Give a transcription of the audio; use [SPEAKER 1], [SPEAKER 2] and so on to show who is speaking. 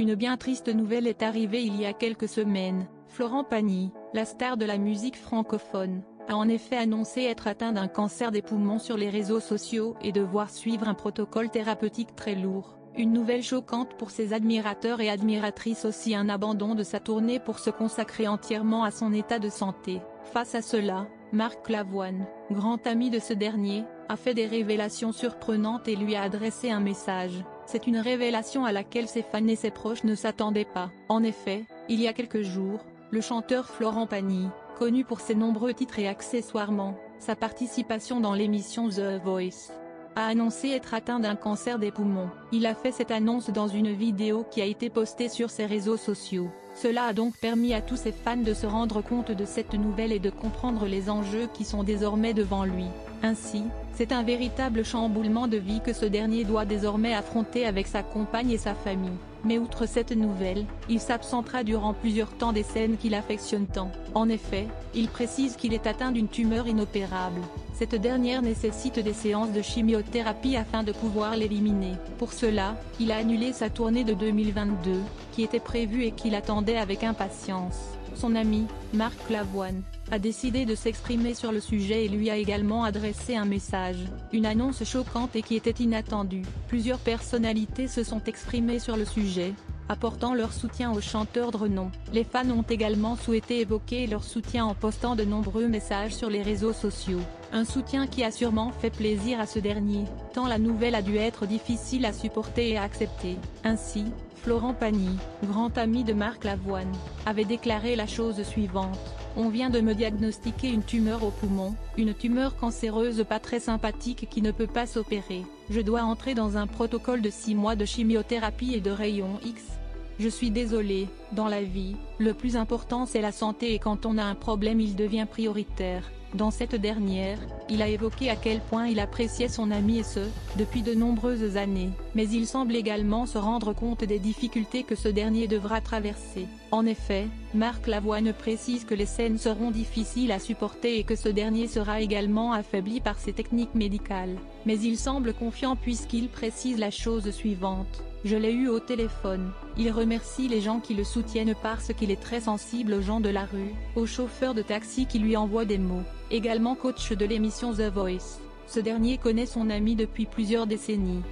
[SPEAKER 1] Une bien triste nouvelle est arrivée il y a quelques semaines. Florent Pagny, la star de la musique francophone, a en effet annoncé être atteint d'un cancer des poumons sur les réseaux sociaux et devoir suivre un protocole thérapeutique très lourd. Une nouvelle choquante pour ses admirateurs et admiratrices, aussi un abandon de sa tournée pour se consacrer entièrement à son état de santé. Face à cela, Marc Lavoine, grand ami de ce dernier, a fait des révélations surprenantes et lui a adressé un message. C'est une révélation à laquelle ses fans et ses proches ne s'attendaient pas. En effet, il y a quelques jours, le chanteur Florent Pagny, connu pour ses nombreux titres et accessoirement, sa participation dans l'émission The Voice, a annoncé être atteint d'un cancer des poumons. Il a fait cette annonce dans une vidéo qui a été postée sur ses réseaux sociaux. Cela a donc permis à tous ses fans de se rendre compte de cette nouvelle et de comprendre les enjeux qui sont désormais devant lui. Ainsi, c'est un véritable chamboulement de vie que ce dernier doit désormais affronter avec sa compagne et sa famille. Mais outre cette nouvelle, il s'absentera durant plusieurs temps des scènes qu'il affectionne tant. En effet, il précise qu'il est atteint d'une tumeur inopérable. Cette dernière nécessite des séances de chimiothérapie afin de pouvoir l'éliminer. Pour cela, il a annulé sa tournée de 2022, qui était prévue et qu'il attendait avec impatience. Son ami, Marc Lavoine, a décidé de s'exprimer sur le sujet et lui a également adressé un message. Une annonce choquante et qui était inattendue. Plusieurs personnalités se sont exprimées sur le sujet, apportant leur soutien au chanteur de renom. Les fans ont également souhaité évoquer leur soutien en postant de nombreux messages sur les réseaux sociaux. Un soutien qui a sûrement fait plaisir à ce dernier, tant la nouvelle a dû être difficile à supporter et à accepter. Ainsi, Florent Pagny, grand ami de Marc Lavoine, avait déclaré la chose suivante. On vient de me diagnostiquer une tumeur au poumon, une tumeur cancéreuse pas très sympathique qui ne peut pas s'opérer. Je dois entrer dans un protocole de 6 mois de chimiothérapie et de rayons X. Je suis désolé, dans la vie, le plus important c'est la santé et quand on a un problème il devient prioritaire. Dans cette dernière, il a évoqué à quel point il appréciait son ami et ce, depuis de nombreuses années, mais il semble également se rendre compte des difficultés que ce dernier devra traverser. En effet, Marc Lavoine précise que les scènes seront difficiles à supporter et que ce dernier sera également affaibli par ses techniques médicales. Mais il semble confiant puisqu'il précise la chose suivante. Je l'ai eu au téléphone. Il remercie les gens qui le soutiennent parce qu'il est très sensible aux gens de la rue, aux chauffeurs de taxi qui lui envoient des mots. Également coach de l'émission The Voice, ce dernier connaît son ami depuis plusieurs décennies.